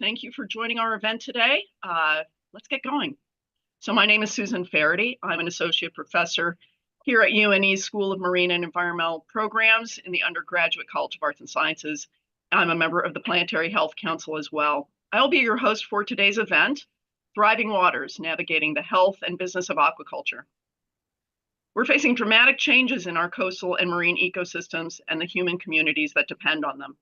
Thank you for joining our event today. Let's get going. So my name is Susan Faraday. I'm an associate professor here at UNE's School of Marine and Environmental Programs in the Undergraduate College of Arts and Sciences. I'm a member of the Planetary Health Council as well. I'll be your host for today's event, Thriving Waters, Navigating the Health and Business of Aquaculture. We're facing dramatic changes in our coastal and marine ecosystems and the human communities that depend on them.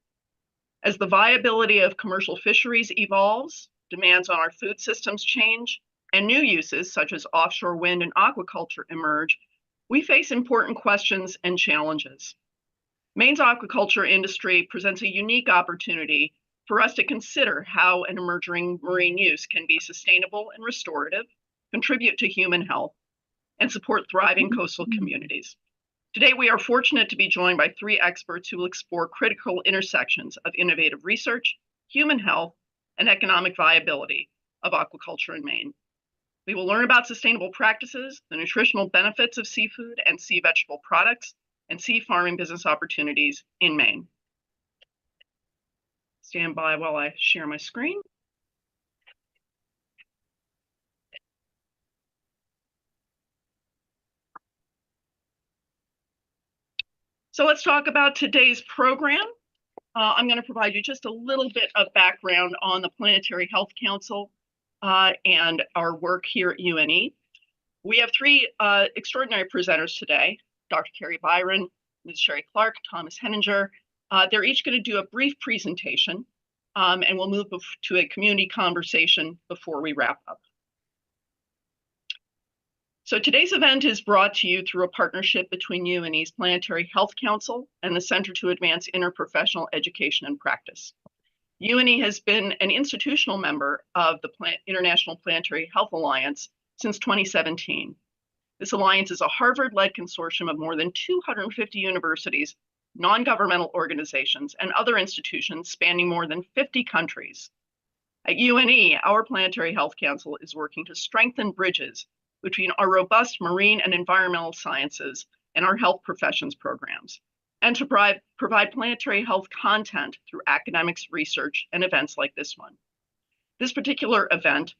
As the viability of commercial fisheries evolves, demands on our food systems change, and new uses such as offshore wind and aquaculture emerge, we face important questions and challenges. Maine's aquaculture industry presents a unique opportunity for us to consider how an emerging marine use can be sustainable and restorative, contribute to human health, and support thriving coastal communities. Today, we are fortunate to be joined by three experts who will explore critical intersections of innovative research, human health, and economic viability of aquaculture in Maine. We will learn about sustainable practices, the nutritional benefits of seafood and sea vegetable products, and sea farming business opportunities in Maine. Stand by while I share my screen. So let's talk about today's program. I'm going to provide you just a little bit of background on the Planetary Health Council and our work here at UNE. We have three extraordinary presenters today, Dr. Carrie Byron, Ms. Sherry Clark, Thomas Henninger. They're each going to do a brief presentation, and we'll move to a community conversation before we wrap up. So today's event is brought to you through a partnership between UNE's Planetary Health Council and the Center to Advance Interprofessional Education and Practice. UNE has been an institutional member of the International Planetary Health Alliance since 2017. This alliance is a Harvard-led consortium of more than 250 universities, non-governmental organizations, and other institutions spanning more than 50 countries. At UNE, our Planetary Health Council is working to strengthen bridges between our robust marine and environmental sciences and our health professions programs, and to provide planetary health content through academics, research, and events like this one. This particular event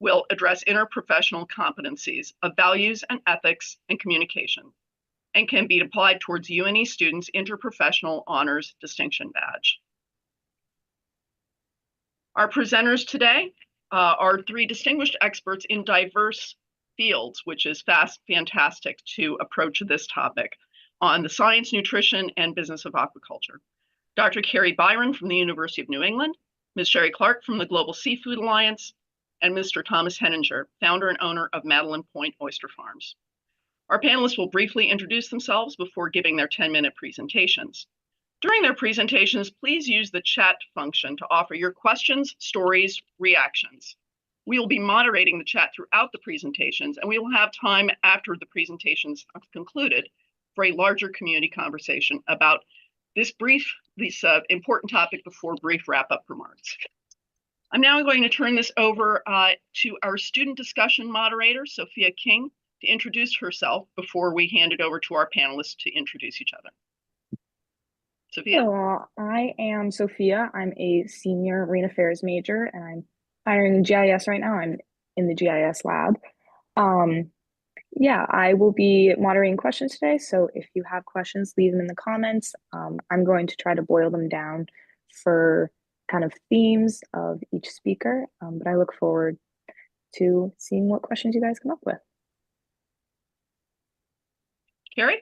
will address interprofessional competencies of values and ethics and communication, and can be applied towards UNE students' interprofessional honors distinction badge. Our presenters today are three distinguished experts in diverse fields, which is fantastic to approach this topic on the science, nutrition, and business of aquaculture. Dr. Carrie Byron from the University of New England, Ms. Sherry Clark from the Global Seafood Alliance, and Mr. Thomas Henninger, founder and owner of Madeline Point Oyster Farms. Our panelists will briefly introduce themselves before giving their 10-minute presentations. During their presentations, please use the chat function to offer your questions, stories, reactions. We will be moderating the chat throughout the presentations, and we will have time after the presentations are concluded for a larger community conversation about this important topic before brief wrap-up remarks. I'm now going to turn this over to our student discussion moderator, Sophia King, to introduce herself before we hand it over to our panelists to introduce each other. Sophia? Hello, I am Sophia. I'm a senior marine affairs major, and I'm hiring in GIS right now. I'm in the GIS lab. Yeah, I will be moderating questions today. So if you have questions, leave them in the comments. I'm going to try to boil them down for kind of themes of each speaker, but I look forward to seeing what questions you guys come up with. Carrie?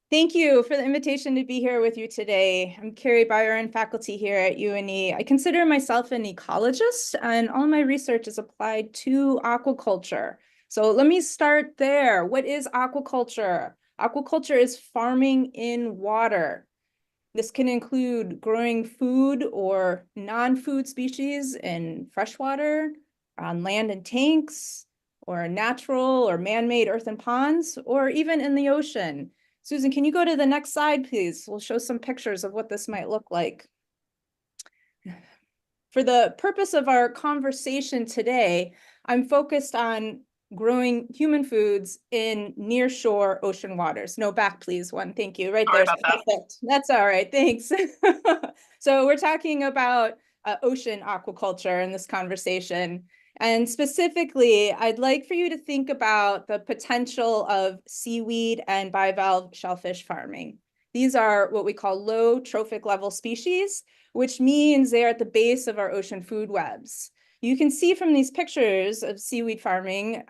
Thank you for the invitation to be here with you today. I'm Carrie Byron, faculty here at UNE. I consider myself an ecologist, and all my research is applied to aquaculture. So let me start there. What is aquaculture? Aquaculture is farming in water. This can include growing food or non-food species in freshwater, on land in tanks, or natural or man-made earthen ponds, or even in the ocean. Susan, can you go to the next slide, please? We'll show some pictures of what this might look like. For the purpose of our conversation today, I'm focused on growing human foods in nearshore ocean waters. No, back please, one, thank you, right Sorry there. about that. Perfect. That's all right, thanks. So we're talking about ocean aquaculture in this conversation. And specifically, I'd like for you to think about the potential of seaweed and bivalve shellfish farming. These are what we call low trophic level species, which means they're at the base of our ocean food webs. You can see from these pictures of seaweed farming,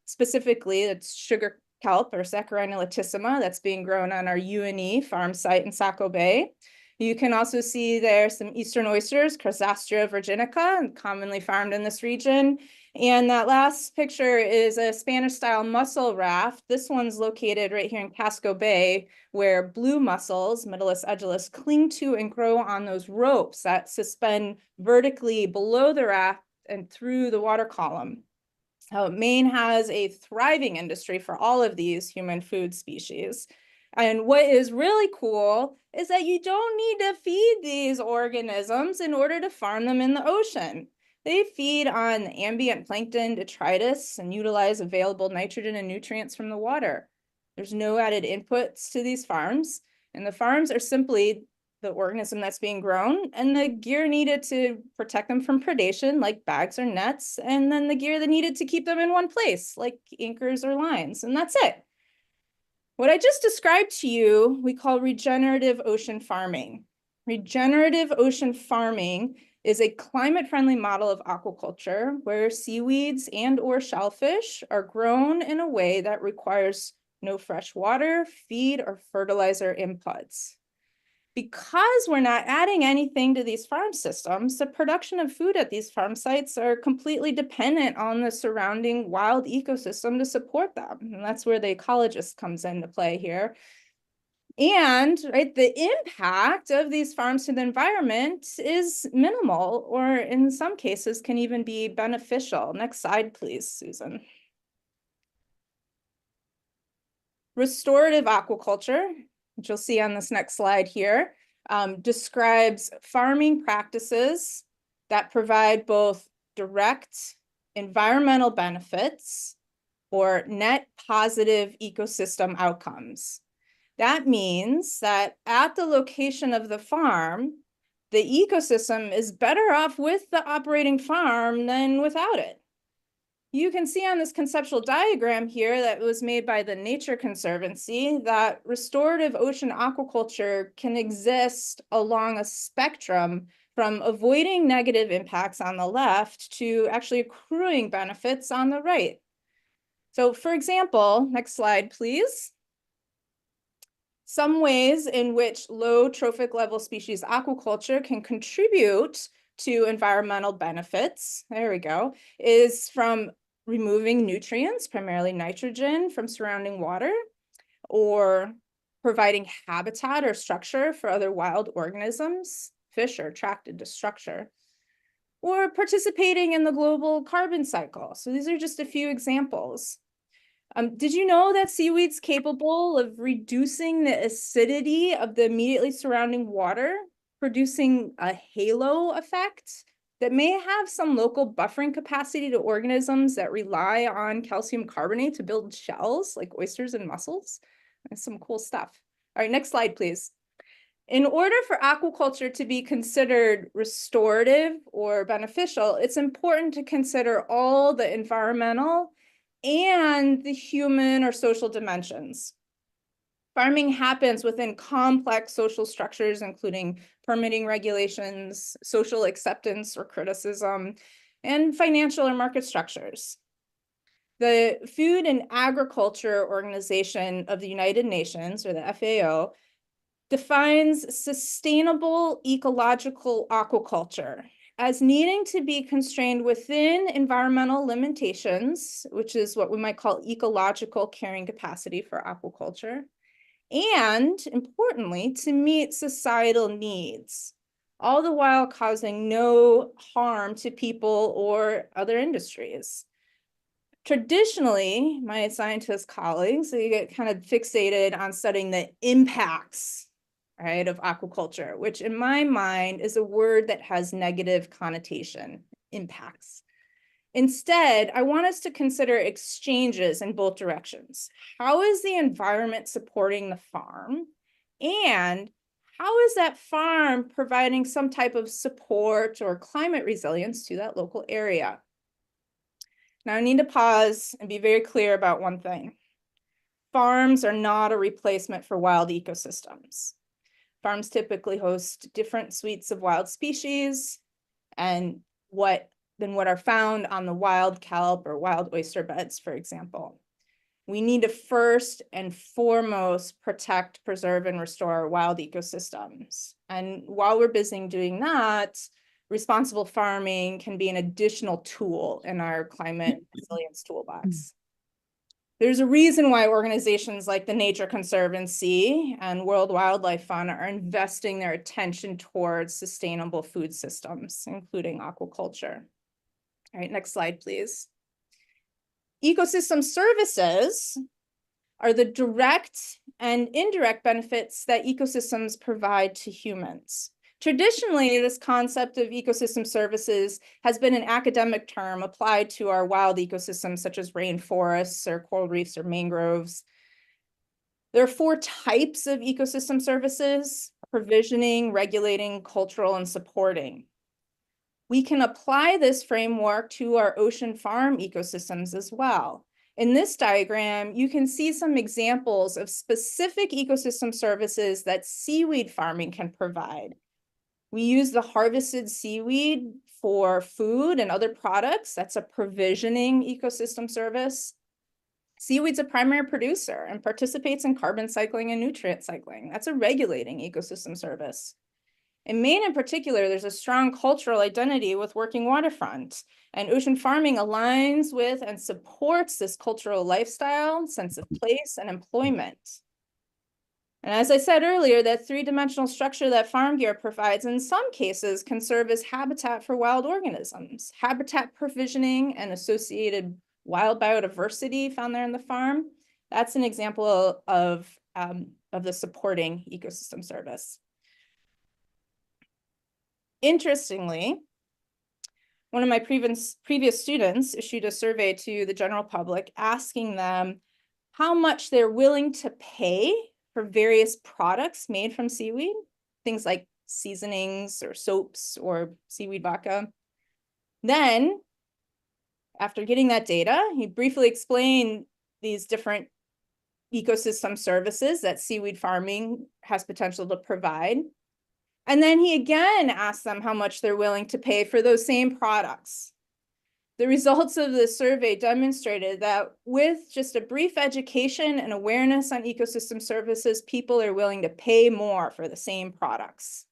specifically, it's sugar kelp or Saccharina latissima that's being grown on our UNE farm site in Saco Bay. You can also see there some eastern oysters, Chrysostrea virginica, commonly farmed in this region. And that last picture is a Spanish-style mussel raft. This one's located right here in Casco Bay, where blue mussels, Mytilus edulis, cling to and grow on those ropes that suspend vertically below the raft and through the water column. So Maine has a thriving industry for all of these human food species. And what is really cool is that you don't need to feed these organisms in order to farm them in the ocean. They feed on ambient plankton, detritus, and utilize available nitrogen and nutrients from the water. There's no added inputs to these farms, and the farms are simply the organism that's being grown and the gear needed to protect them from predation, like bags or nets, and then the gear that needed to keep them in one place, like anchors or lines, and that's it. What I just described to you, we call regenerative ocean farming. Regenerative ocean farming is a climate-friendly model of aquaculture where seaweeds and or shellfish are grown in a way that requires no fresh water, feed, or fertilizer inputs. Because we're not adding anything to these farm systems, the production of food at these farm sites are completely dependent on the surrounding wild ecosystem to support them. And that's where the ecologist comes into play here. And right, the impact of these farms to the environment is minimal, or in some cases can even be beneficial. Next slide, please, Susan. Restorative aquaculture, which you'll see on this next slide here, describes farming practices that provide both direct environmental benefits or net positive ecosystem outcomes. That means that at the location of the farm, the ecosystem is better off with the operating farm than without it. You can see on this conceptual diagram here that was made by the Nature Conservancy that restorative ocean aquaculture can exist along a spectrum from avoiding negative impacts on the left to actually accruing benefits on the right. So for example, next slide, please. Some ways in which low trophic level species aquaculture can contribute to environmental benefits, there we go, is from removing nutrients, primarily nitrogen, from surrounding water, or providing habitat or structure for other wild organisms. Fish are attracted to structure, or participating in the global carbon cycle. So these are just a few examples. Did you know that seaweed's capable of reducing the acidity of the immediately surrounding water, producing a halo effect that may have some local buffering capacity to organisms that rely on calcium carbonate to build shells, like oysters and mussels? That's some cool stuff. All right, next slide, please. In order for aquaculture to be considered restorative or beneficial, it's important to consider all the environmental and the human or social dimensions. Farming happens within complex social structures, including permitting regulations, social acceptance or criticism, and financial or market structures. The Food and Agriculture Organization of the United Nations, or the FAO, defines sustainable ecological aquaculture as needing to be constrained within environmental limitations, which is what we might call ecological carrying capacity for aquaculture, and importantly, to meet societal needs, all the while causing no harm to people or other industries. Traditionally, my scientist colleagues, they get kind of fixated on studying the impacts, right, of aquaculture, which in my mind is a word that has negative connotation, impacts. Instead, I want us to consider exchanges in both directions. How is the environment supporting the farm? And how is that farm providing some type of support or climate resilience to that local area? Now I need to pause and be very clear about one thing. Farms are not a replacement for wild ecosystems. Farms typically host different suites of wild species than what are found on the wild kelp or wild oyster beds, for example. We need to first and foremost protect, preserve, and restore wild ecosystems. And while we're busy doing that, responsible farming can be an additional tool in our climate resilience toolbox. There's a reason why organizations like the Nature Conservancy and World Wildlife Fund are investing their attention towards sustainable food systems, including aquaculture. All right, next slide, please. Ecosystem services are the direct and indirect benefits that ecosystems provide to humans. Traditionally, this concept of ecosystem services has been an academic term applied to our wild ecosystems, such as rainforests or coral reefs or mangroves. There are 4 types of ecosystem services: provisioning, regulating, cultural, and supporting. We can apply this framework to our ocean farm ecosystems as well. In this diagram, you can see some examples of specific ecosystem services that seaweed farming can provide. We use the harvested seaweed for food and other products. That's a provisioning ecosystem service. Seaweed's a primary producer and participates in carbon cycling and nutrient cycling. That's a regulating ecosystem service. In Maine in particular, there's a strong cultural identity with working waterfront, and ocean farming aligns with and supports this cultural lifestyle, sense of place, and employment. And as I said earlier, that 3-dimensional structure that farm gear provides in some cases can serve as habitat for wild organisms. Habitat provisioning and associated wild biodiversity found there in the farm. That's an example of the supporting ecosystem service. Interestingly, one of my previous students issued a survey to the general public asking them how much they're willing to pay for various products made from seaweed, things like seasonings or soaps or seaweed vodka. Then, after getting that data, he briefly explained these different ecosystem services that seaweed farming has potential to provide. And then he again asked them how much they're willing to pay for those same products. The results of the survey demonstrated that with just a brief education and awareness on ecosystem services, people are willing to pay more for the same products.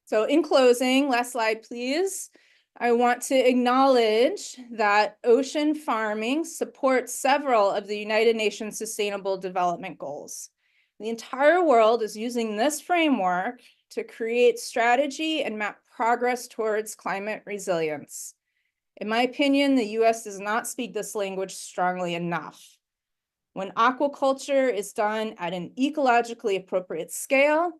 So in closing, last slide, please. I want to acknowledge that ocean farming supports several of the United Nations Sustainable Development Goals. The entire world is using this framework to create strategy and map progress towards climate resilience. In my opinion, the US does not speak this language strongly enough. When aquaculture is done at an ecologically appropriate scale,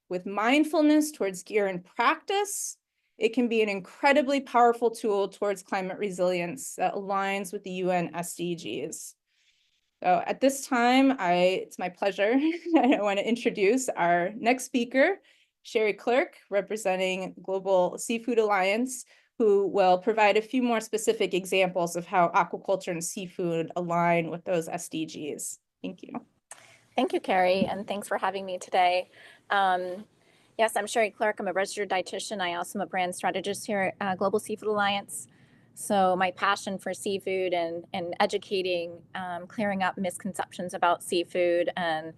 with mindfulness towards gear and practice, it can be an incredibly powerful tool towards climate resilience that aligns with the UN SDGs. So at this time, it's my pleasure. I want to introduce our next speaker, Sherry Clerk, representing Global Seafood Alliance, who will provide a few more specific examples of how aquaculture and seafood align with those SDGs. Thank you. Thank you, Carrie, and thanks for having me today. Yes, I'm Sherry Clark. I'm a registered dietitian. I also am a brand strategist here at Global Seafood Alliance. So my passion for seafood and educating, clearing up misconceptions about seafood and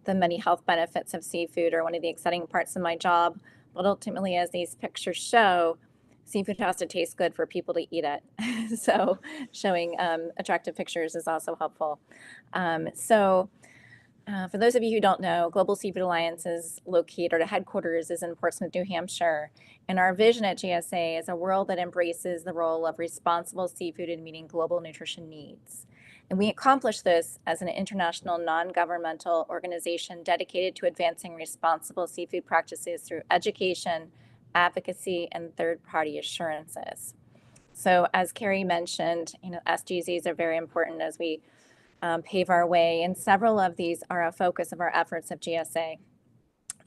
the many health benefits of seafood are one of the exciting parts of my job. But ultimately, as these pictures show, seafood has to taste good for people to eat it. So showing attractive pictures is also helpful. For those of you who don't know, Global Seafood Alliance is located, our headquarters is in Portsmouth, New Hampshire. And our vision at GSA is a world that embraces the role of responsible seafood in meeting global nutrition needs. And we accomplish this as an international non-governmental organization dedicated to advancing responsible seafood practices through education, advocacy, and third-party assurances. So as Carrie mentioned, SDGs are very important as we pave our way, and several of these are a focus of our efforts of GSA.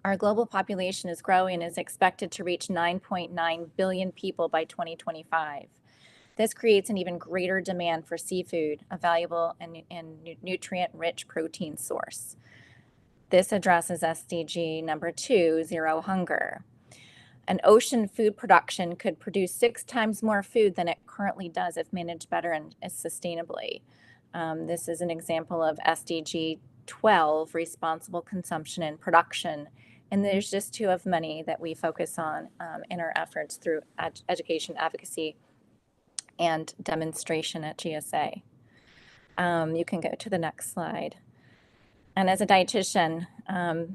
Our global population is growing and is expected to reach 9.9 billion people by 2025. This creates an even greater demand for seafood, a valuable and nutrient-rich protein source. This addresses SDG number 2, zero hunger. An ocean food production could produce 6 times more food than it currently does if managed better and sustainably. This is an example of SDG 12, responsible consumption and production. And there's just 2 of many that we focus on in our efforts through education, advocacy, and demonstration at GSA. You can go to the next slide. And as a dietitian,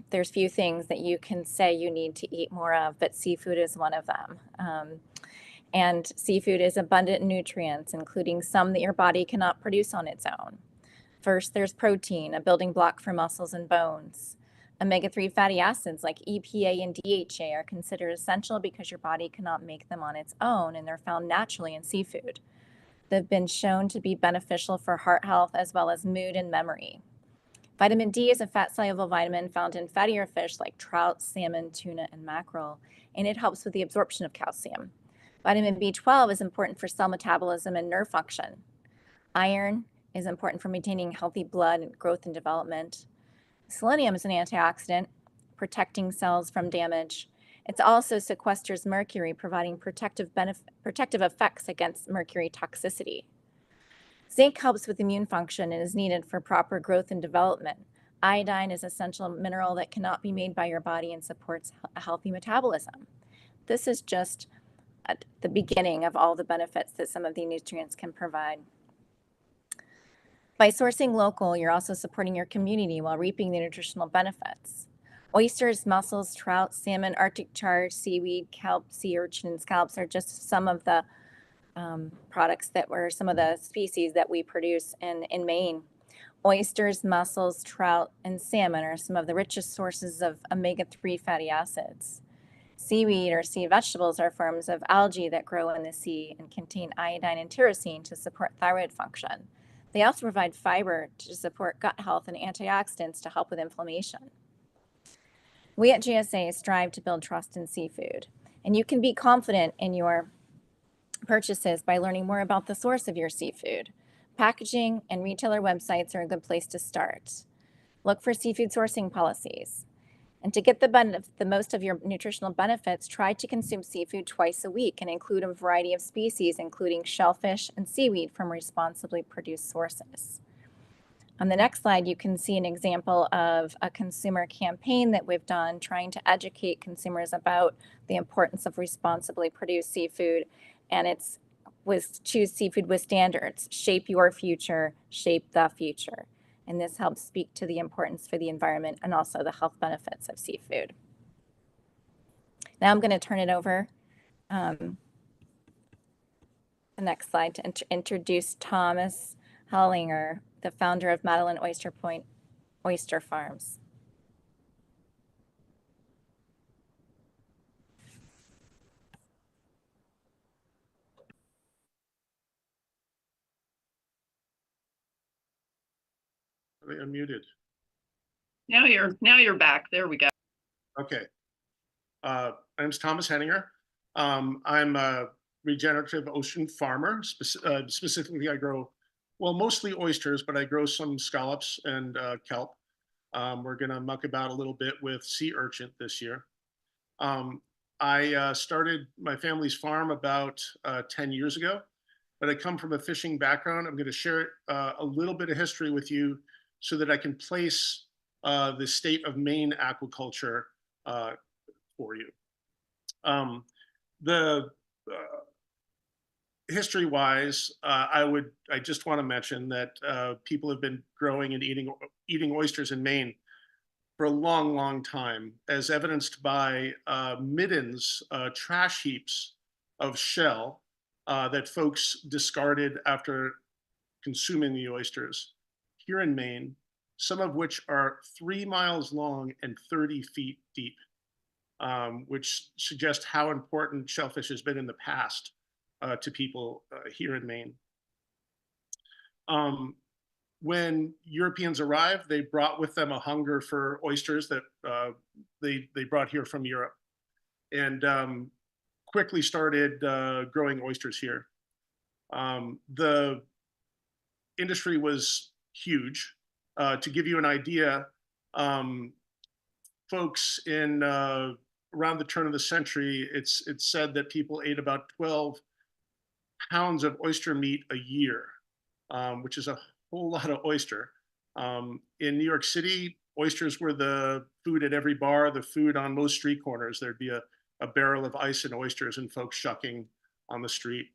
there's few things that you can say you need to eat more of, but seafood is one of them. And seafood is abundant in nutrients, including some that your body cannot produce on its own. First, there's protein, a building block for muscles and bones. Omega-3 fatty acids like EPA and DHA are considered essential because your body cannot make them on its own, and they're found naturally in seafood. They've been shown to be beneficial for heart health as well as mood and memory. Vitamin D is a fat-soluble vitamin found in fattier fish like trout, salmon, tuna, and mackerel, and it helps with the absorption of calcium. Vitamin B12 is important for cell metabolism and nerve function. Iron is important for maintaining healthy blood and growth and development. Selenium is an antioxidant, protecting cells from damage. It also sequesters mercury, providing protective effects against mercury toxicity. Zinc helps with immune function and is needed for proper growth and development. Iodine is an essential mineral that cannot be made by your body and supports a healthy metabolism. This is just at the beginning of all the benefits that some of the nutrients can provide. By sourcing local, you're also supporting your community while reaping the nutritional benefits. Oysters, mussels, trout, salmon, Arctic char, seaweed, kelp, sea urchin, and scallops are just some of the products that were some of the species that we produce in Maine. Oysters, mussels, trout, and salmon are some of the richest sources of omega-3 fatty acids. Seaweed or sea vegetables are forms of algae that grow in the sea and contain iodine and tyrosine to support thyroid function. They also provide fiber to support gut health and antioxidants to help with inflammation. We at GSA strive to build trust in seafood, and you can be confident in your purchases by learning more about the source of your seafood. Packaging and retailer websites are a good place to start. Look for seafood sourcing policies. And to get the most of your nutritional benefits, try to consume seafood twice a week and include a variety of species, including shellfish and seaweed from responsibly produced sources. On the next slide, you can see an example of a consumer campaign that we've done trying to educate consumers about the importance of responsibly produced seafood. And it's choose seafood with standards, shape your future, shape the future. And this helps speak to the importance for the environment and also the health benefits of seafood. Now I'm going to turn it over, the next slide, to introduce Thomas Hallinger, the founder of Madeline Oyster Point Oyster Farms. Are they unmuted? Now you're back. There we go. Okay. My name's Thomas Henninger. I'm a regenerative ocean farmer. Specifically, I grow, well, mostly oysters, but I grow some scallops and kelp. We're going to muck about a little bit with sea urchin this year. I started my family's farm about 10 years ago, but I come from a fishing background. I'm going to share a little bit of history with you so that I can place the state of Maine aquaculture for you. History-wise, I just want to mention that people have been growing and eating oysters in Maine for a long, long time, as evidenced by middens, trash heaps of shell that folks discarded after consuming the oysters here in Maine, some of which are 3 miles long and 30 feet deep, which suggests how important shellfish has been in the past to people here in Maine. When Europeans arrived, they brought with them a hunger for oysters that they brought here from Europe, and quickly started growing oysters here. The industry was huge. To give you an idea, folks in around the turn of the century, it's said that people ate about 12 pounds of oyster meat a year, which is a whole lot of oyster. In New York City, oysters were the food at every bar, the food on most street corners. There'd be a barrel of ice and oysters and folks shucking on the street.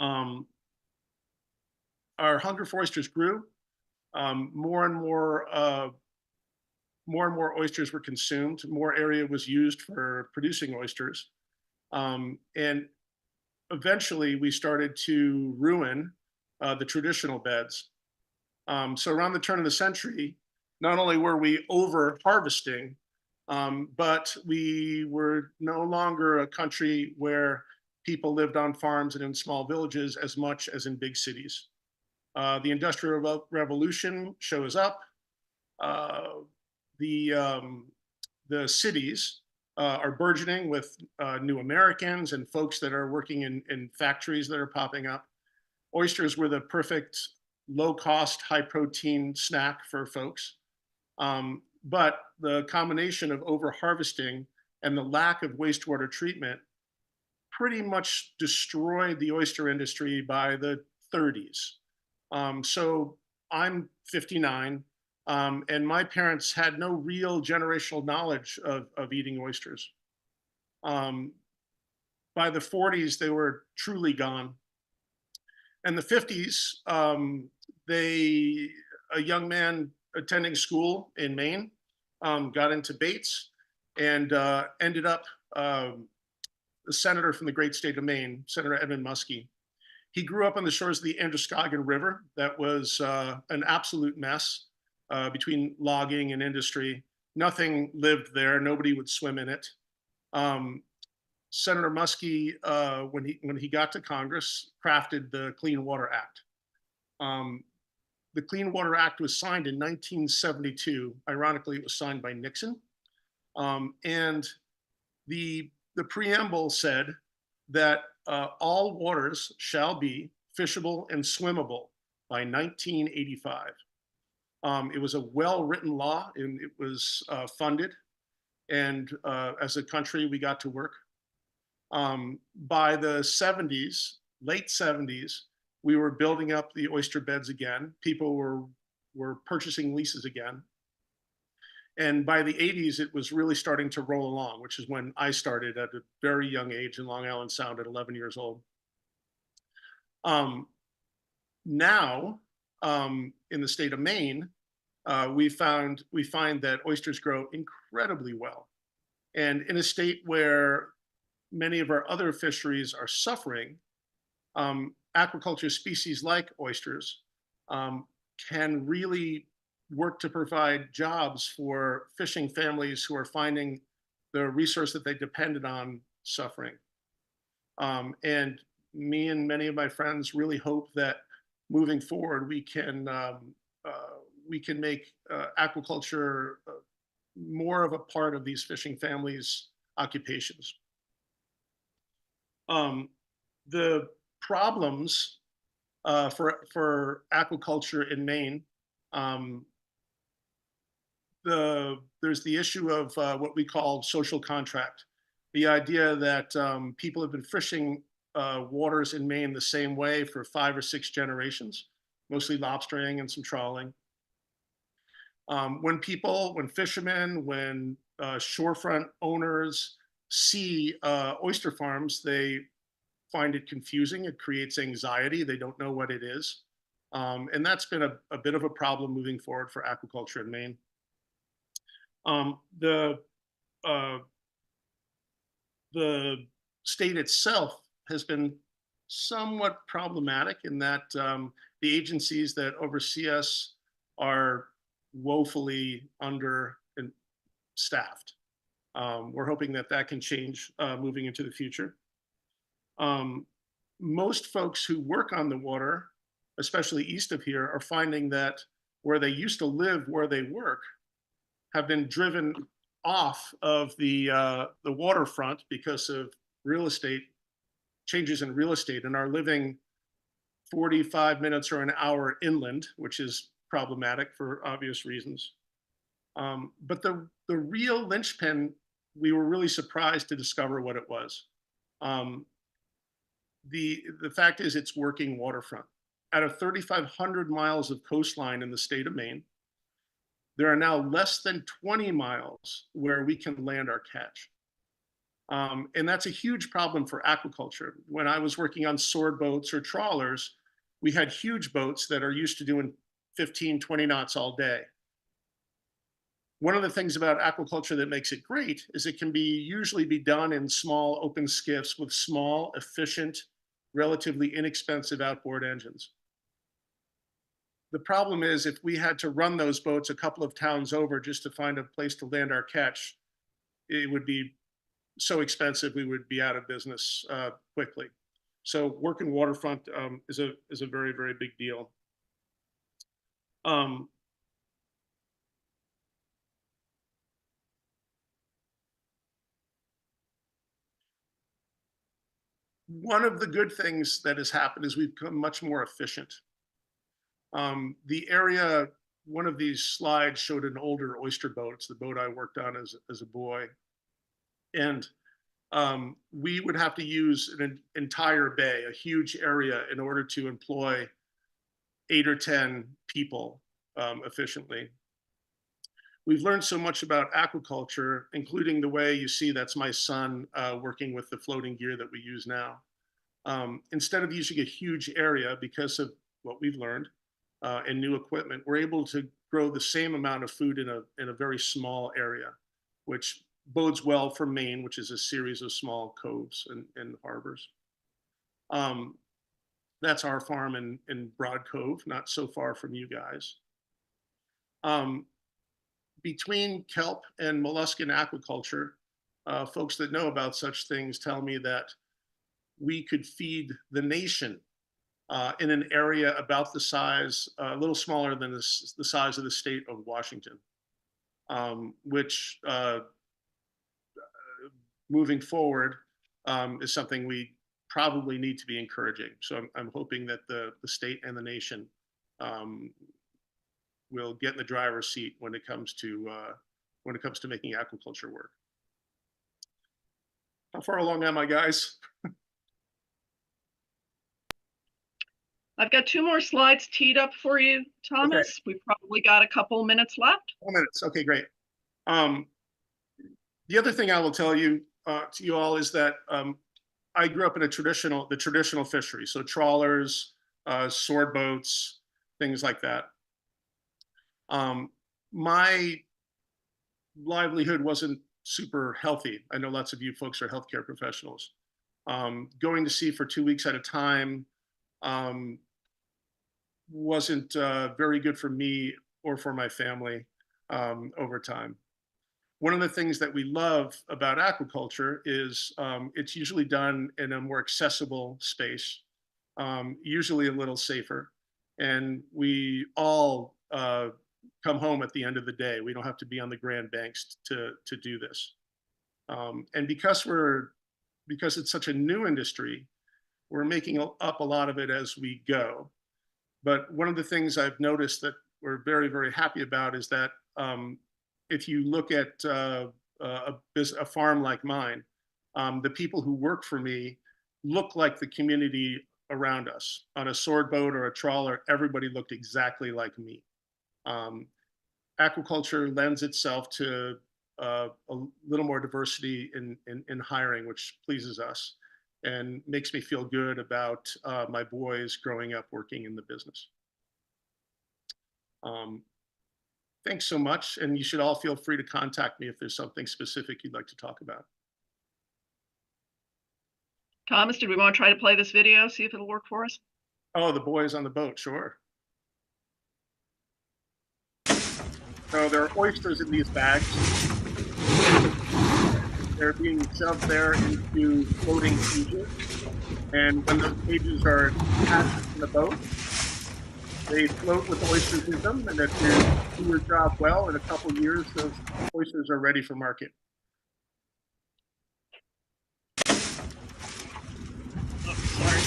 Our hunger for oysters grew. More and more oysters were consumed. More area was used for producing oysters. And eventually we started to ruin the traditional beds. So around the turn of the century, not only were we over harvesting, but we were no longer a country where people lived on farms and in small villages as much as in big cities. The Industrial Revolution shows up. The cities are burgeoning with new Americans and folks that are working in factories that are popping up. Oysters were the perfect low-cost, high-protein snack for folks. But the combination of over-harvesting and the lack of wastewater treatment pretty much destroyed the oyster industry by the 30s. So I'm 59, and my parents had no real generational knowledge of eating oysters. By the 40s, they were truly gone. In the 50s, a young man attending school in Maine got into baits and ended up the senator from the great state of Maine, Senator Edmund Muskie. He grew up on the shores of the Androscoggin River. That was an absolute mess between logging and industry. Nothing lived there. Nobody would swim in it. Senator Muskie, when he got to Congress, crafted the Clean Water Act. The Clean Water Act was signed in 1972. Ironically, it was signed by Nixon. And the preamble said that all waters shall be fishable and swimmable by 1985. It was a well-written law, and it was funded. And as a country, we got to work. By the 70s, late 70s, we were building up the oyster beds again. People were purchasing leases again. And by the 80s, it was really starting to roll along, which is when I started at a very young age in Long Island Sound at 11 years old. Now, in the state of Maine, we find that oysters grow incredibly well. And in a state where many of our other fisheries are suffering, aquaculture species like oysters can really work to provide jobs for fishing families who are finding the resource that they depended on suffering. And me and many of my friends really hope that moving forward, we can make aquaculture more of a part of these fishing families' occupations. The problems for aquaculture in Maine, there's the issue of what we call social contract. The idea that people have been fishing waters in Maine the same way for 5 or 6 generations, mostly lobstering and some trawling. When fishermen, when shorefront owners see oyster farms, they find it confusing. It creates anxiety. They don't know what it is. And that's been a bit of a problem moving forward for aquaculture in Maine. The state itself has been somewhat problematic in that the agencies that oversee us are woefully understaffed. We're hoping that can change moving into the future. Most folks who work on the water, especially east of here, are finding that where they used to live, where they work, have been driven off of the waterfront because of real estate changes in real estate, and are living 45 minutes or an hour inland, which is problematic for obvious reasons. But the real linchpin, we were really surprised to discover what it was. The fact is, it's working waterfront. Out of 3,500 miles of coastline in the state of Maine, there are now less than 20 miles where we can land our catch. And that's a huge problem for aquaculture. When I was working on sword boats or trawlers, we had huge boats that are used to doing 15, 20 knots all day. One of the things about aquaculture that makes it great is it can usually be done in small open skiffs with small, efficient, relatively inexpensive outboard engines. The problem is, if we had to run those boats a couple of towns over just to find a place to land our catch, it would be so expensive we would be out of business quickly. So working waterfront is a very, very big deal. One of the good things that has happened is we've become much more efficient. The area, one of these slides showed an older oyster boat. It's the boat I worked on as a boy. And we would have to use an entire bay, a huge area, in order to employ 8 or 10 people efficiently. We've learned so much about aquaculture, including the way you see that's my son working with the floating gear that we use now. Instead of using a huge area, because of what we've learned and new equipment, we're able to grow the same amount of food in a very small area, which bodes well for Maine, which is a series of small coves and harbors. That's our farm in Broad Cove, not so far from you guys. Between kelp and molluscan aquaculture, folks that know about such things tell me that we could feed the nation in an area about the size, a little smaller than the size of the state of Washington, which moving forward is something we probably need to be encouraging. So I'm hoping that the state and the nation will get in the driver's seat when it comes to making aquaculture work. How far along am I, guys? I've got 2 more slides teed up for you, Thomas. Okay. We've probably got a couple minutes left. 4 minutes. Okay, great. The other thing I will tell you to you all is that I grew up in the traditional fishery, so trawlers, sword boats, things like that. My livelihood wasn't super healthy. I know lots of you folks are healthcare professionals. Going to sea for 2 weeks at a time wasn't very good for me or for my family over time. One of the things that we love about aquaculture is it's usually done in a more accessible space, usually a little safer, and we all come home at the end of the day. We don't have to be on the Grand Banks to do this. And because it's such a new industry, we're making up a lot of it as we go. But one of the things I've noticed that we're very, very happy about is that if you look at a farm like mine, the people who work for me look like the community around us. On a sword boat or a trawler, everybody looked exactly like me. Aquaculture lends itself to a little more diversity in hiring, which pleases us and makes me feel good about my boys growing up working in the business. Thanks so much, and you should all feel free to contact me if there's something specific you'd like to talk about. Thomas, did we want to try to play this video, see if it'll work for us? Oh, the boys on the boat, sure. So there are oysters in these bags. They're being shoved there into floating cages. And when those cages are attached in the boat, they float with oysters in them. And if you do your job well, in a couple of years, those oysters are ready for market. Oh, sorry.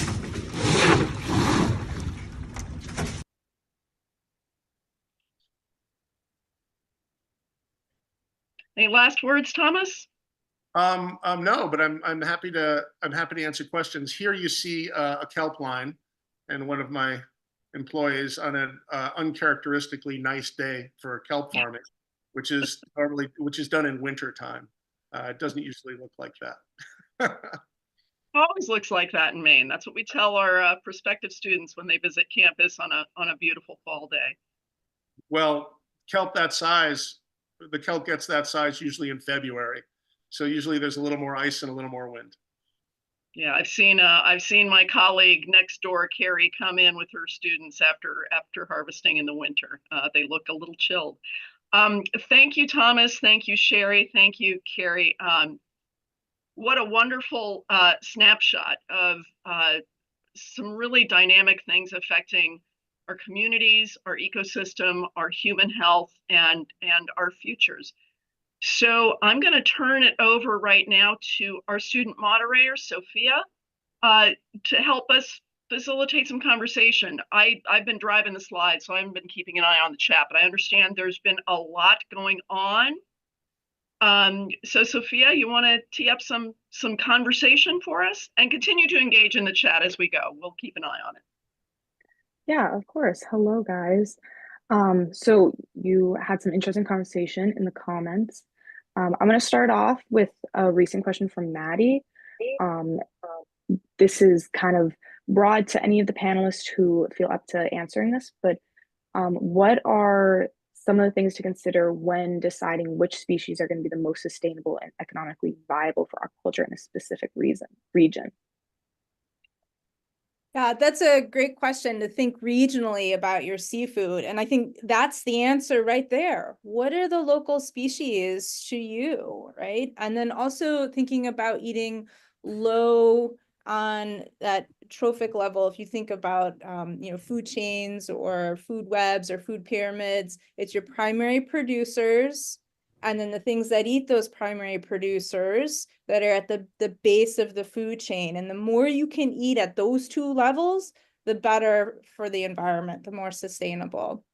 Any last words, Thomas? No, but I'm happy to answer questions. Here you see a kelp line, and one of my employees on an uncharacteristically nice day for kelp farming, which is done in winter time. It doesn't usually look like that. Always looks like that in Maine. That's what we tell our prospective students when they visit campus on a beautiful fall day. Well, kelp that size, the kelp gets that size usually in February. So usually there's a little more ice and a little more wind. Yeah, I've seen my colleague next door, Carrie, come in with her students after harvesting in the winter. They look a little chilled. Thank you, Thomas. Thank you, Sherry. Thank you, Carrie. What a wonderful snapshot of some really dynamic things affecting our communities, our ecosystem, our human health, and our futures. So I'm going to turn it over right now to our student moderator, Sophia, to help us facilitate some conversation. I've been driving the slides, so I haven't been keeping an eye on the chat, but I understand there's been a lot going on. So Sophia, you want to tee up some conversation for us and continue to engage in the chat as we go. We'll keep an eye on it. Yeah, of course. Hello, guys. So you had some interesting conversation in the comments. I'm going to start off with a recent question from Maddie. This is kind of broad to any of the panelists who feel up to answering this, but what are some of the things to consider when deciding which species are going to be the most sustainable and economically viable for aquaculture in a specific region? Yeah, that's a great question, to think regionally about your seafood. And I think that's the answer right there. What are the local species to you, right? And then also thinking about eating low on that trophic level. If you think about, food chains or food webs or food pyramids, it's your primary producers, and then the things that eat those primary producers that are at the base of the food chain. And the more you can eat at those two levels, the better for the environment, the more sustainable.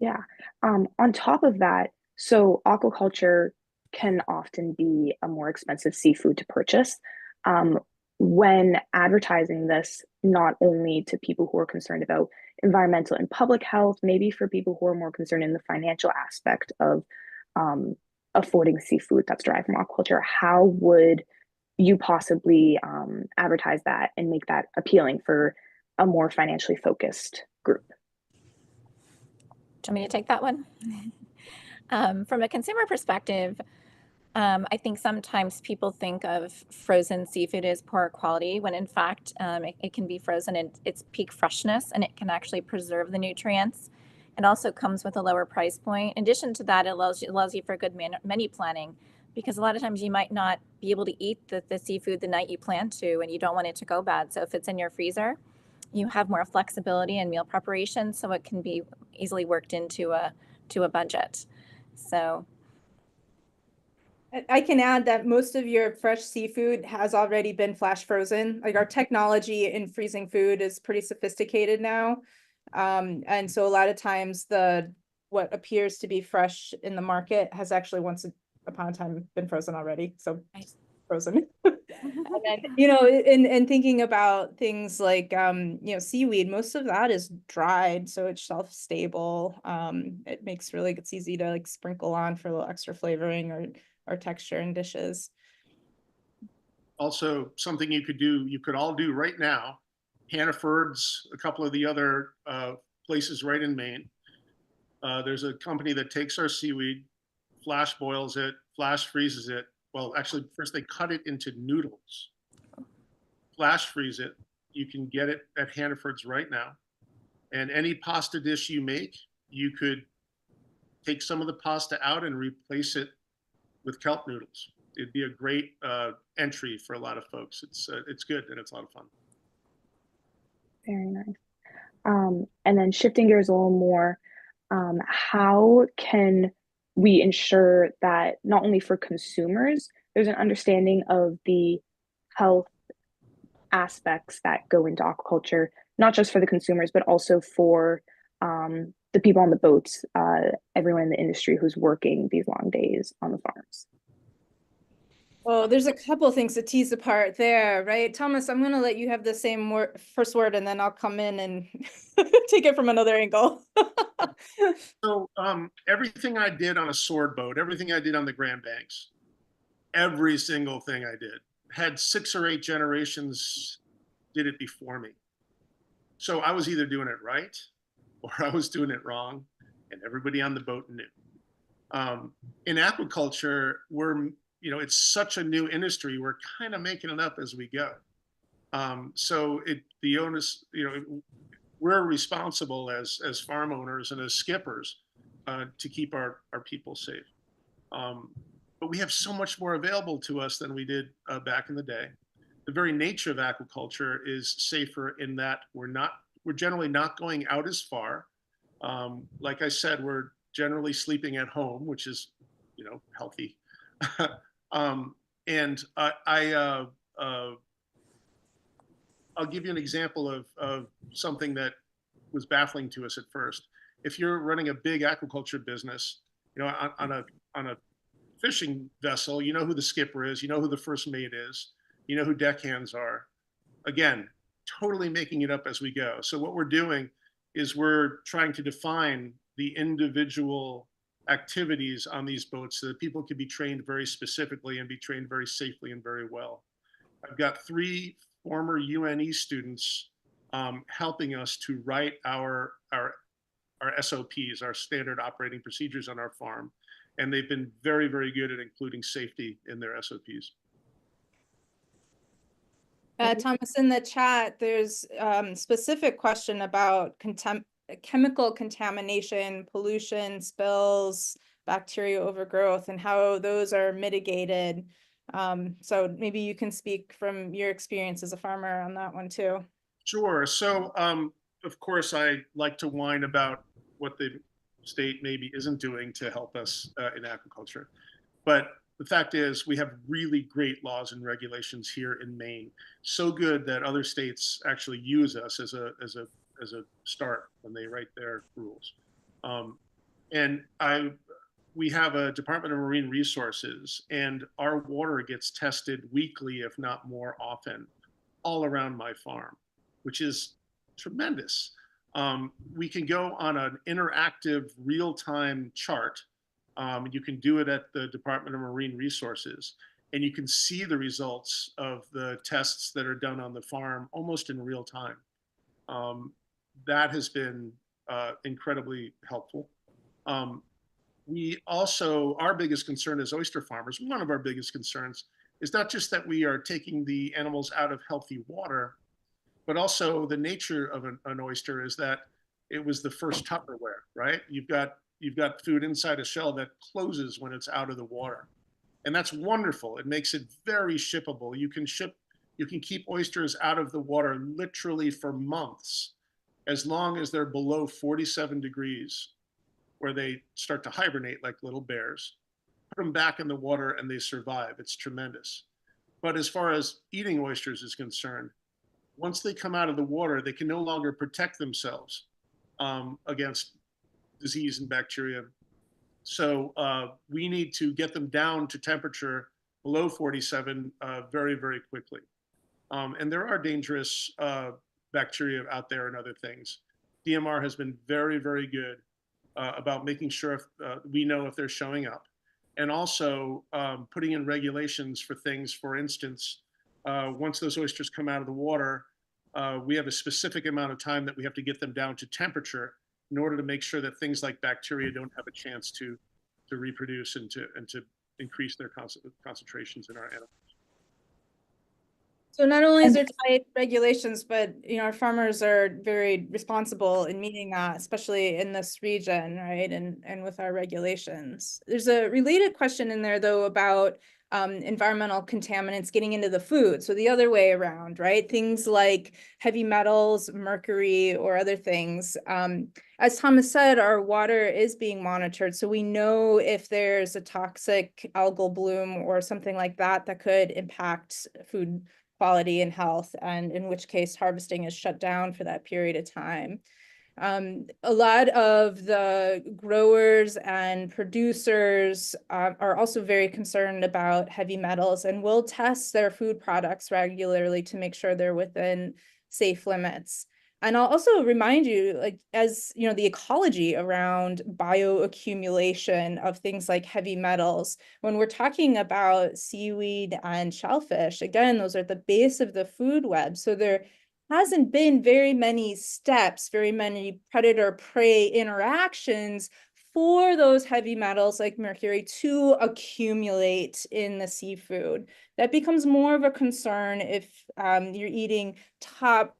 Yeah. On top of that, so aquaculture can often be a more expensive seafood to purchase. When advertising this, not only to people who are concerned about environmental and public health, maybe for people who are more concerned in the financial aspect of affording seafood that's derived from aquaculture, how would you possibly advertise that and make that appealing for a more financially focused group? Do you want me to take that one? From a consumer perspective, I think sometimes people think of frozen seafood as poor quality, when in fact it can be frozen in its peak freshness, and it can actually preserve the nutrients. It also comes with a lower price point. In addition to that, it allows you for good menu planning, because a lot of times you might not be able to eat the seafood the night you plan to, and you don't want it to go bad. So if it's in your freezer, you have more flexibility in meal preparation, so it can be easily worked into a budget. So I can add that most of your fresh seafood has already been flash frozen. Like, our technology in freezing food is pretty sophisticated now. And so a lot of times what appears to be fresh in the market has actually once upon a time been frozen already. So nice. Frozen. And then, and thinking about things like, seaweed, most of that is dried, so it's shelf stable. It's easy to like sprinkle on for a little extra flavoring or texture in dishes. Also, something you could all do right now, Hannaford's, a couple of the other places right in Maine. There's a company that takes our seaweed, flash boils it, flash freezes it. Well, actually, first they cut it into noodles, flash freeze it. You can get it at Hannaford's right now. And any pasta dish you make, you could take some of the pasta out and replace it with kelp noodles. it'd be a great entry for a lot of folks. It's good and it's a lot of fun. Very nice. And then shifting gears a little more, how can we ensure that not only for consumers, there's an understanding of the health aspects that go into aquaculture, not just for the consumers, but also for the people on the boats, everyone in the industry who's working these long days on the farms? Well, there's a couple of things to tease apart there, right? Thomas, I'm going to let you have the same first word, and then I'll come in and take it from another angle. So everything I did on a sword boat, everything I did on the Grand Banks, every single thing I did had 6 or 8 generations did it before me. So I was either doing it right or I was doing it wrong, and everybody on the boat knew. In aquaculture, it's such a new industry. We're kind of making it up as we go. So the onus, we're responsible as farm owners and as skippers to keep our people safe. But we have so much more available to us than we did back in the day. The very nature of aquaculture is safer in that we're generally not going out as far. Like I said, we're generally sleeping at home, which is, healthy. And I'll give you an example of something that was baffling to us at first. If you're running a big aquaculture business, on a fishing vessel, you know who the skipper is, you know who the first mate is, you know who deckhands are. Again, totally making it up as we go. So what we're doing is we're trying to define the individual activities on these boats so that people can be trained very specifically and be trained very safely and very well. I've got 3 former UNE students helping us to write our SOPs, our standard operating procedures on our farm. And they've been very, very good at including safety in their SOPs. Thomas, in the chat, there's specific question about chemical contamination, pollution, spills, bacteria overgrowth, and how those are mitigated. So maybe you can speak from your experience as a farmer on that one too. Sure. So, of course, I like to whine about what the state maybe isn't doing to help us in aquaculture. But the fact is, we have really great laws and regulations here in Maine. So good that other states actually use us as a start when they write their rules. And we have a Department of Marine Resources, and our water gets tested weekly, if not more often, all around my farm, which is tremendous. We can go on an interactive real-time chart. You can do it at the Department of Marine Resources, and you can see the results of the tests that are done on the farm almost in real time. That has been incredibly helpful. We also, our biggest concern as oyster farmers, one of our biggest concerns is not just that we are taking the animals out of healthy water, but also the nature of an oyster is that it was the first Tupperware, right? You've got food inside a shell that closes when it's out of the water. And that's wonderful. It makes it very shippable. You can keep oysters out of the water literally for months, as long as they're below 47 degrees, where they start to hibernate like little bears. Put them back in the water and they survive. It's tremendous. But as far as eating oysters is concerned, once they come out of the water, they can no longer protect themselves against disease and bacteria. So we need to get them down to temperature below 47 very, very quickly. And there are dangerous bacteria out there and other things. DMR has been very, very good about making sure we know if they're showing up. And also putting in regulations for things, for instance, once those oysters come out of the water, we have a specific amount of time that we have to get them down to temperature in order to make sure that things like bacteria don't have a chance to reproduce and to increase their concentrations in our animals. So not only is there tight regulations, but our farmers are very responsible in meeting that, especially in this region, right? And with our regulations. There's a related question in there though about environmental contaminants getting into the food. So the other way around, right? Things like heavy metals, mercury, or other things. As Thomas said, our water is being monitored. So we know if there's a toxic algal bloom or something like that that could impact food quality and health, and in which case harvesting is shut down for that period of time. A lot of the growers and producers are also very concerned about heavy metals and will test their food products regularly to make sure they're within safe limits. And I'll also remind you, like, as you know, the ecology around bioaccumulation of things like heavy metals, when we're talking about seaweed and shellfish, again, those are the base of the food web. So there hasn't been very many steps, very many predator-prey interactions for those heavy metals like mercury to accumulate in the seafood. That becomes more of a concern if you're eating top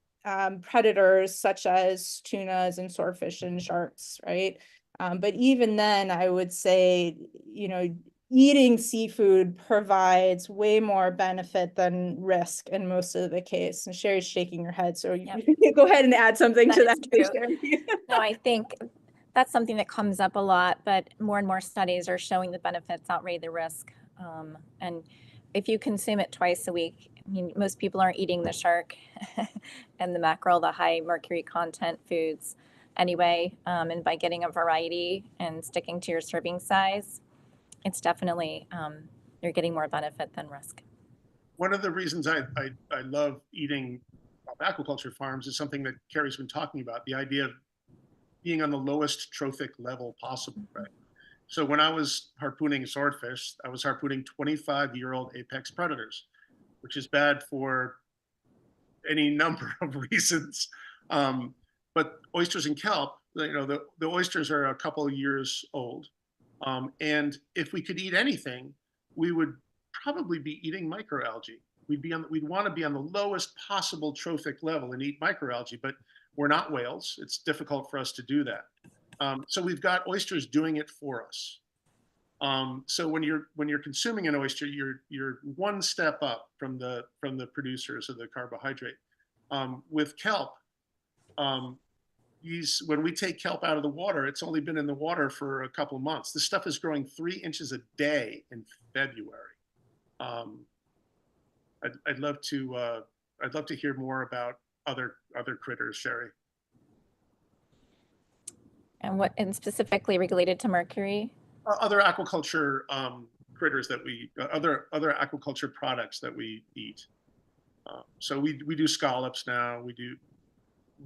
predators such as tunas and swordfish and sharks, right? But even then, I would say, you know, eating seafood provides way more benefit than risk in most of the case. And Sherry's shaking her head, so Yep. you can go ahead and add something to That that. is true. Sherry. No, I think that's something that comes up a lot, but more and more studies are showing the benefits outweigh the risk. And if you consume it twice a week, I mean, most people aren't eating the shark and the mackerel, the high mercury content foods anyway. And by getting a variety and sticking to your serving size, it's definitely, you're getting more benefit than risk. One of the reasons I love eating aquaculture farms is something that Carrie's been talking about, the idea of being on the lowest trophic level possible, right? So when I was harpooning swordfish, I was harpooning 25-year-old apex predators, which is bad for any number of reasons. But oysters and kelp, you know, the oysters are a couple of years old. And if we could eat anything, we would probably be eating microalgae. We'd want to be on the lowest possible trophic level and eat microalgae, but we're not whales. It's difficult for us to do that. So we've got oysters doing it for us. So when you're consuming an oyster, you're one step up from the producers of the carbohydrate. With kelp, when we take kelp out of the water, it's only been in the water for a couple of months. This stuff is growing 3 inches a day in February. I'd love to hear more about other critters, Sherry. And specifically related to mercury? Other aquaculture critters that other aquaculture products that we eat. So we do scallops now. We do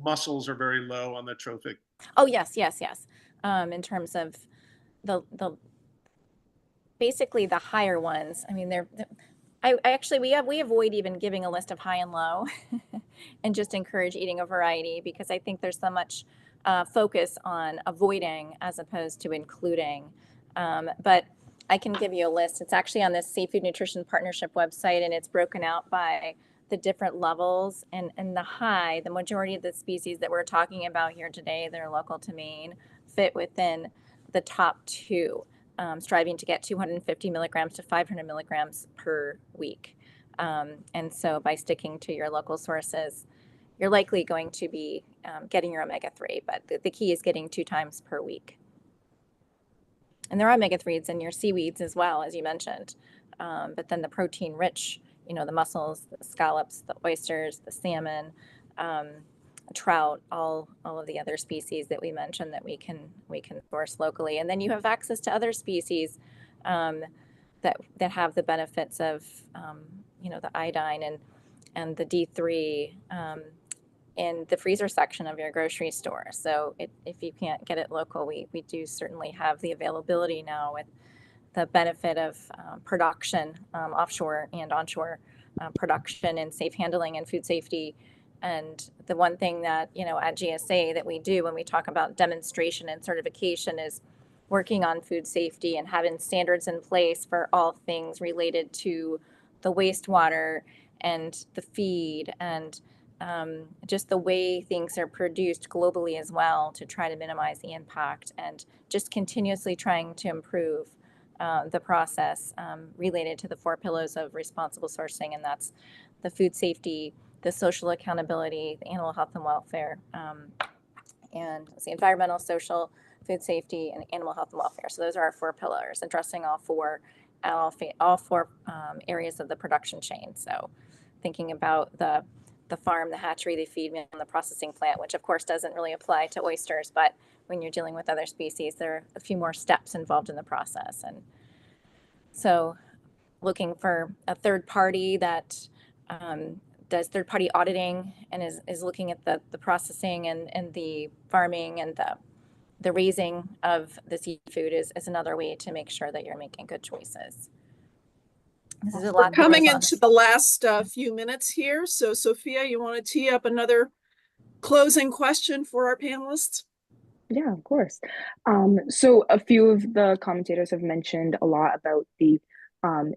mussels are very low on the trophic. Oh yes. In terms of the basically the higher ones. I mean, we avoid even giving a list of high and low, and just encourage eating a variety, because I think there's so much focus on avoiding as opposed to including. But I can give you a list. It's actually on the Seafood Nutrition Partnership website, and it's broken out by the different levels. And the majority of the species that we're talking about here today that are local to Maine fit within the top 2, striving to get 250 milligrams to 500 milligrams per week. And so by sticking to your local sources, you're likely going to be getting your omega-3, but the key is getting 2 times per week. And there are omega-3s in your seaweeds as well, as you mentioned. But then the protein-rich, you know, the mussels, the scallops, the oysters, the salmon, trout, all of the other species that we mentioned that we can source locally. And then you have access to other species that have the benefits of, you know, the iodine and the D3 in the freezer section of your grocery store. So if you can't get it local, we do certainly have the availability now with the benefit of production, offshore and onshore production, and safe handling and food safety. And the one thing that, you know, at GSA that we do when we talk about demonstration and certification is working on food safety and having standards in place for all things related to the wastewater and the feed and just the way things are produced globally as well, to try to minimize the impact, and just continuously trying to improve the process related to the 4 pillars of responsible sourcing, and that's the food safety, the social accountability, the animal health and welfare, and let's see, environmental, social, food safety, and animal health and welfare. So those are our 4 pillars, addressing all four areas of the production chain. So thinking about the farm, the hatchery, the feed mill, and the processing plant, which of course doesn't really apply to oysters, but when you're dealing with other species, there are a few more steps involved in the process. And so looking for a third party that does third party auditing and is looking at the processing and the farming and the raising of the seafood is another way to make sure that you're making good choices. This is a lot. We're coming into the last few minutes here. So Sophia, you want to tee up another closing question for our panelists? Yeah, of course. So a few of the commentators have mentioned a lot about the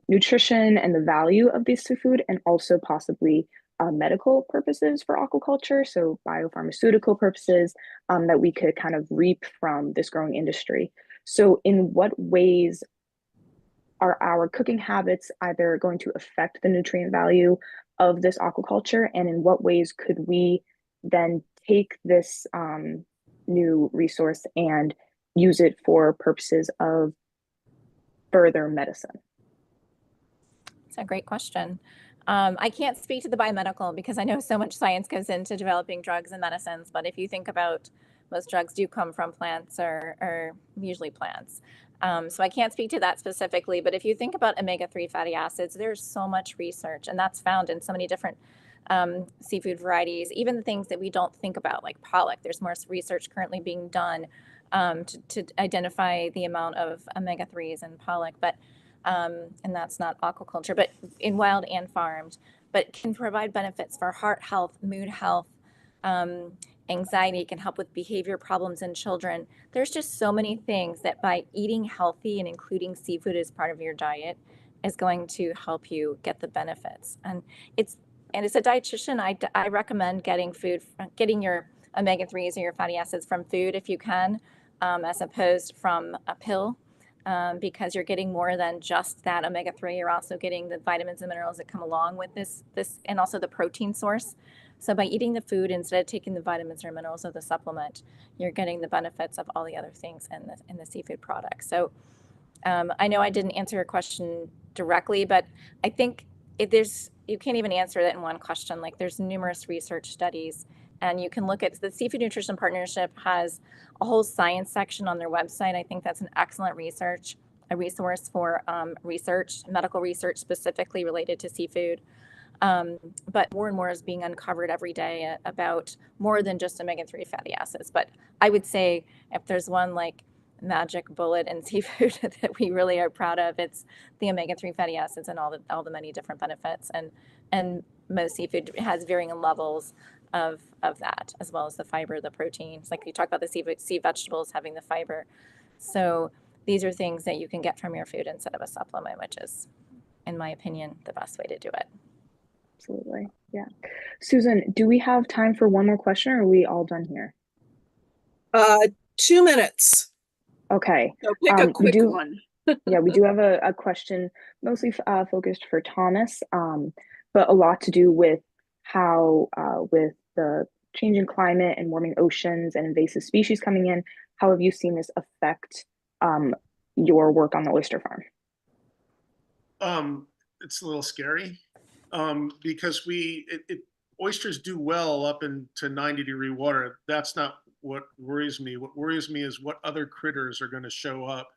nutrition and the value of this food, and also possibly medical purposes for aquaculture, so biopharmaceutical purposes that we could kind of reap from this growing industry. So in what ways are our cooking habits either going to affect the nutrient value of this aquaculture, and in what ways could we then take this new resource and use it for purposes of further medicine? It's a great question. I can't speak to the biomedical because I know so much science goes into developing drugs and medicines, but if you think about, most drugs do come from plants or usually plants. So I can't speak to that specifically, but if you think about omega-3 fatty acids, there's so much research, and that's found in so many different seafood varieties, even the things that we don't think about, like pollock. There's more research currently being done to identify the amount of omega-3s in pollock, but and that's not aquaculture, but in wild and farmed, but can provide benefits for heart health, mood health, anxiety, can help with behavior problems in children. There's just so many things that by eating healthy and including seafood as part of your diet is going to help you get the benefits. And as a dietitian, I recommend getting your omega-3s or your fatty acids from food if you can, as opposed from a pill, because you're getting more than just that omega-3. You're also getting the vitamins and minerals that come along with this, and also the protein source. So by eating the food instead of taking the vitamins or minerals of the supplement, you're getting the benefits of all the other things in the seafood product. So I know I didn't answer your question directly, but I think you can't even answer that in one question. Like, there's numerous research studies, and you can look at the Seafood Nutrition Partnership has a whole science section on their website. I think that's an excellent a resource for medical research specifically related to seafood. But more and more is being uncovered every day about more than just omega-3 fatty acids. But I would say if there's one like magic bullet in seafood that we really are proud of, it's the omega-3 fatty acids and all the many different benefits. And most seafood has varying levels of that, as well as the fiber, the proteins. Like you talk about the sea vegetables having the fiber. So these are things that you can get from your food instead of a supplement, which is, in my opinion, the best way to do it. Absolutely. Yeah. Susan, do we have time for one more question, or are we all done here? 2 minutes. Okay. So pick a quick one. Yeah, we do have a question mostly focused for Thomas, but a lot to do with how, with the changing climate and warming oceans and invasive species coming in, how have you seen this affect your work on the oyster farm? It's a little scary because oysters do well up into 90-degree water. That's not what worries me. What worries me is what other critters are going to show up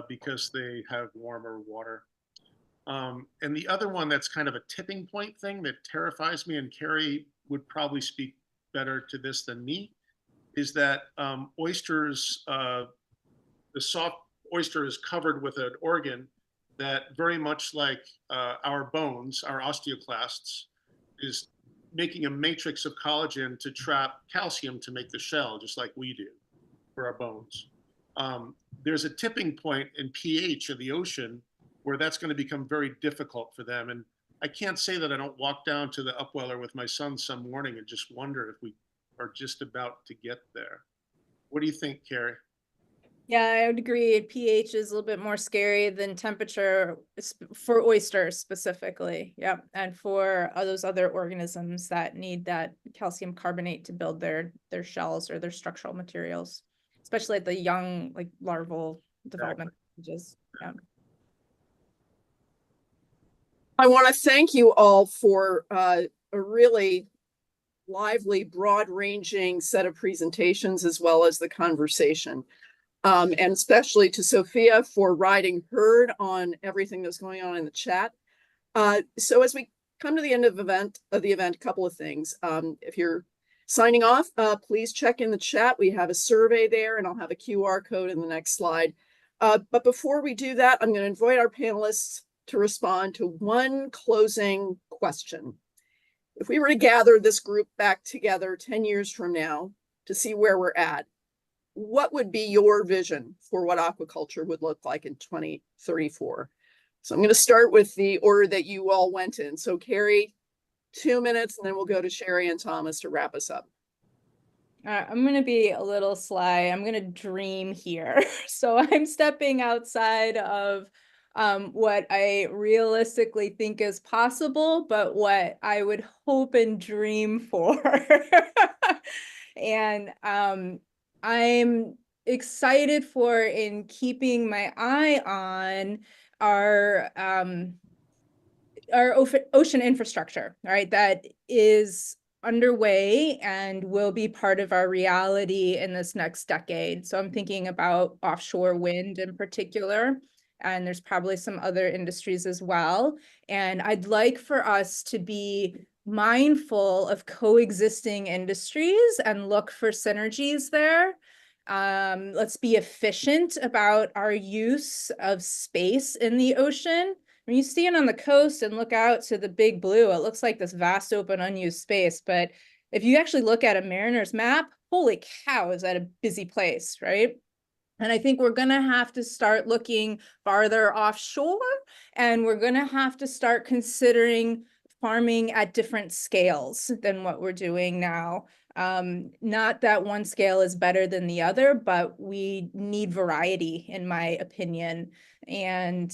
because they have warmer water. And the other one that's kind of a tipping point thing that terrifies me, and Carrie would probably speak better to this than me, is that oysters, the soft oyster is covered with an organ that, very much like our bones, our osteoclasts, is making a matrix of collagen to trap calcium to make the shell, just like we do for our bones. There's a tipping point in pH of the ocean where that's going to become very difficult for them. And I can't say that I don't walk down to the upweller with my son some morning and just wonder if we are just about to get there. What do you think, Carrie? Yeah, I would agree. pH is a little bit more scary than temperature for oysters specifically. Yep. And for all those other organisms that need that calcium carbonate to build their shells or their structural materials, especially at the young, like larval development stages. Yeah. I want to thank you all for a really lively, broad-ranging set of presentations, as well as the conversation. And especially to Sophia for riding herd on everything that's going on in the chat. So as we come to the end of the event, a couple of things. If you're signing off, please check in the chat. We have a survey there, and I'll have a QR code in the next slide. But before we do that, I'm going to invite our panelists to respond to one closing question. If we were to gather this group back together 10 years from now to see where we're at, what would be your vision for what aquaculture would look like in 2034? So I'm going to start with the order that you all went in. So Carrie, 2 minutes, and then we'll go to Sherry and Thomas to wrap us up. I'm going to be a little sly. I'm going to dream here. So I'm stepping outside of what I realistically think is possible, but what I would hope and dream for. And I'm excited for in keeping my eye on our ocean infrastructure, right? That is underway and will be part of our reality in this next decade. So I'm thinking about offshore wind in particular, and there's probably some other industries as well. And I'd like for us to be mindful of coexisting industries and look for synergies there. Let's be efficient about our use of space in the ocean. When you stand on the coast and look out to the big blue, it looks like this vast open unused space. But if you actually look at a mariner's map, holy cow, is that a busy place, right? And I think we're going to have to start looking farther offshore, and we're going to have to start considering farming at different scales than what we're doing now. Not that one scale is better than the other, but we need variety, in my opinion. And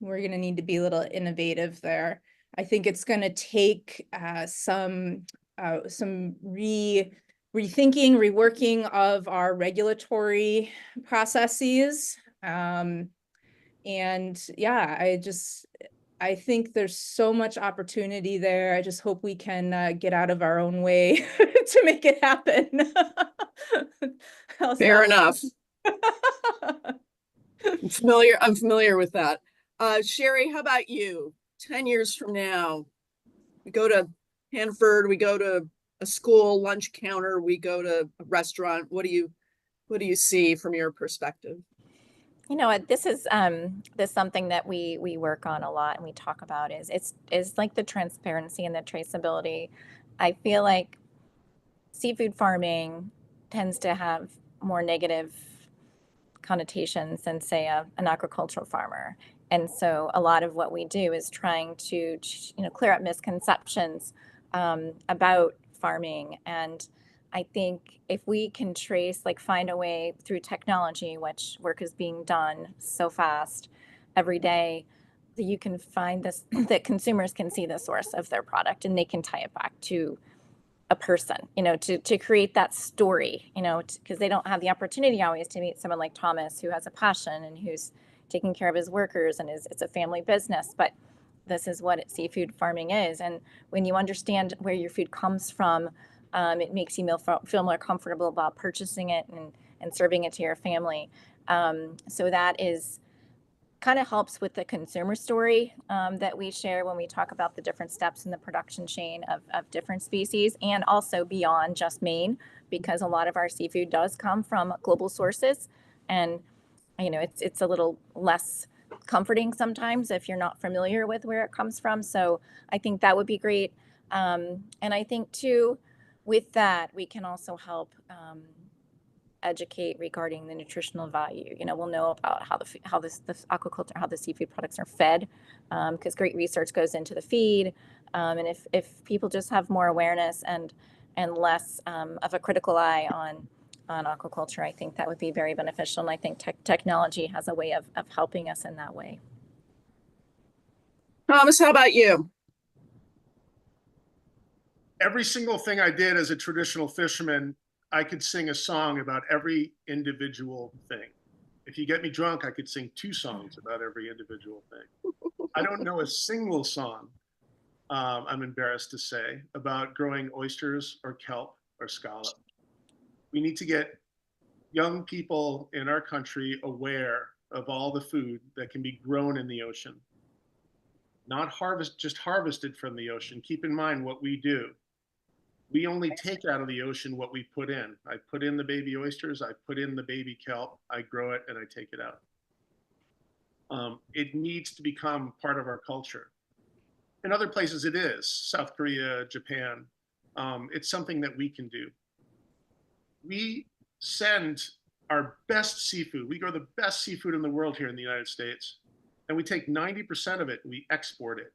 we're going to need to be a little innovative there. I think it's going to take some rethinking, reworking of our regulatory processes. And yeah, I think there's so much opportunity there. I just hope we can get out of our own way to make it happen. Fair enough. I'm familiar with that. Sherry, how about you? 10 years from now, we go to Hanford, we go to a school lunch counter, we go to a restaurant. What do you see from your perspective? You know what, this is something that we work on a lot and we talk about is like the transparency and the traceability. I feel like seafood farming tends to have more negative connotations than, say, an aquaculture farmer. And so a lot of what we do is trying to clear up misconceptions about farming. And I think if we can find a way through technology, which work is being done so fast every day, that you can find this, that consumers can see the source of their product and they can tie it back to a person, to create that story, because they don't have the opportunity always to meet someone like Thomas, who has a passion and who's taking care of his workers, and it's a family business. But this is what seafood farming is. And when you understand where your food comes from, it makes you feel more comfortable about purchasing it and serving it to your family. So that is kind of helps with the consumer story that we share when we talk about the different steps in the production chain of different species, and also beyond just Maine, because a lot of our seafood does come from global sources. And it's a little less comforting sometimes if you're not familiar with where it comes from. So I think that would be great. And I think too, with that, we can also help educate regarding the nutritional value. We'll know about how the aquaculture, how the seafood products are fed, because great research goes into the feed. And if people just have more awareness and less of a critical eye on on aquaculture. I think that would be very beneficial, and I think technology has a way of helping us in that way. Thomas, how about you? Every single thing I did as a traditional fisherman, I could sing a song about every individual thing. If you get me drunk, I could sing 2 songs about every individual thing. I don't know a single song, I'm embarrassed to say, about growing oysters or kelp or scallop. We need to get young people in our country aware of all the food that can be grown in the ocean. Not just harvested from the ocean. Keep in mind what we do. We only take out of the ocean what we put in. I put in the baby oysters, I put in the baby kelp, I grow it, and I take it out. It needs to become part of our culture. In other places it is, South Korea, Japan. It's something that we can do. We send our best seafood, we grow the best seafood in the world here in the United States, and we take 90% of it and we export it.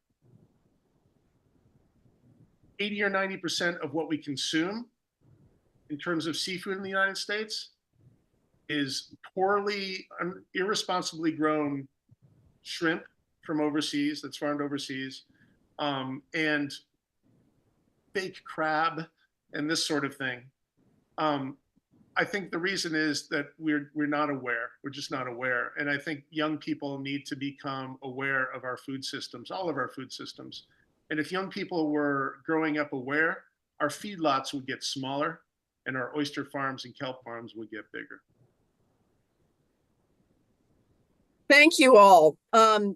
80 or 90% of what we consume in terms of seafood in the United States is poorly, irresponsibly grown shrimp from overseas, that's farmed overseas, and fake crab and this sort of thing. I think the reason is that we're not aware. We're just not aware. And I think young people need to become aware of our food systems, all of our food systems. And if young people were growing up aware, our feedlots would get smaller and our oyster farms and kelp farms would get bigger. Thank you all. I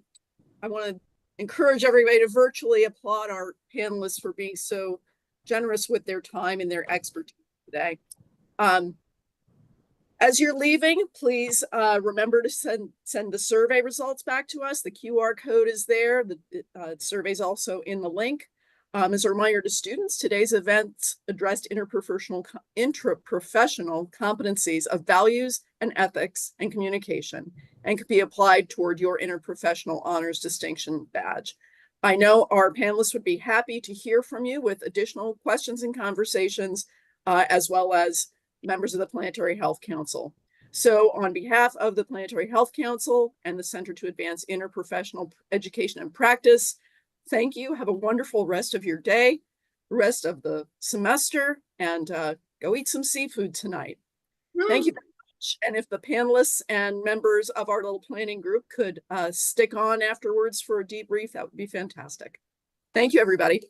want to encourage everybody to virtually applaud our panelists for being so generous with their time and their expertise today. As you're leaving, please remember to send the survey results back to us. The QR code is there. The survey's also in the link. As a reminder to students, today's event addressed intraprofessional competencies of values and ethics and communication, and could be applied toward your interprofessional honors distinction badge. I know our panelists would be happy to hear from you with additional questions and conversations, as well as members of the Planetary Health Council. So on behalf of the Planetary Health Council and the Center to Advance Interprofessional Education and Practice, thank you. Have a wonderful rest of your day, rest of the semester, and go eat some seafood tonight. Thank you very much. And if the panelists and members of our little planning group could stick on afterwards for a debrief, that would be fantastic. Thank you, everybody.